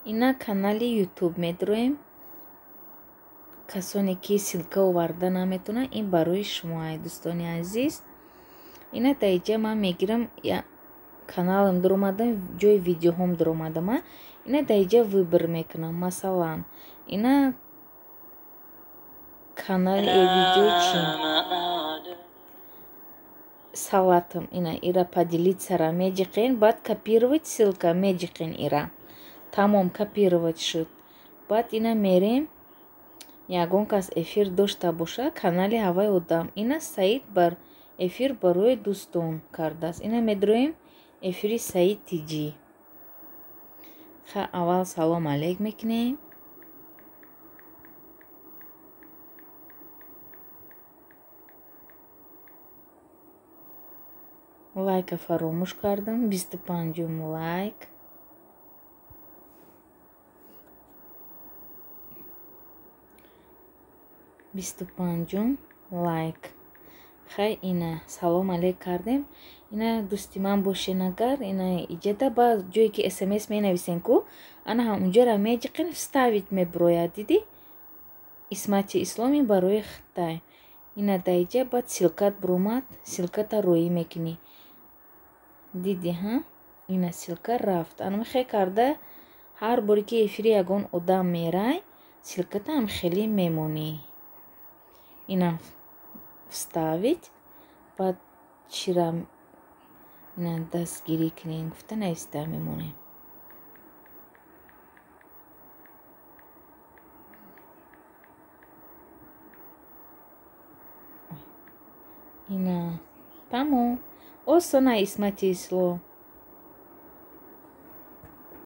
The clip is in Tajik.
ина канали ютуб медироем. касоне ки силка оварда наметонанд, ин барои шумоаст. дӯстони азиз, ина таиҷа ман мегирам, каналам дуромадам, ҷои видеоҳом дуромадама. ина таиҷа выбор мекунам. Масалан, ина канали видеои чин салатам, ина ира поделитсара медиқен, баъд копировать ссилка медиқен, ира тамом копировать шуд. баъд ина мерем, ягон кас эфир дошта бошад, канали ҳаваи одам, ина Саид бар эфир барои дӯстон кардааст. ина медироем эфири Саид Тиҷӣ. ха аввал салом алейк мекунем. лайка фаромӯш кардам. 25 лайк. лайк. хай ина салом алейк кардем. ина дӯсти ман бошен, агар ина иҷада ба ҷое ки смс менависен ку ана ҳамунҷора медиқен, вставить меброяд. диди исмати исломи барои Хитай. ина даиҷа баъд силкат буромад, силката роӣ мекунӣ. диди ҳа ина силка рафт. анмихе карда ҳар боре ки эфири ягон одам мерай, силкатаам хеле мемонӣ. ина вставить. баъд чира ина дастгирӣ кунем, гуфта нависта мемонем. ина тамом. осона исмати ислом.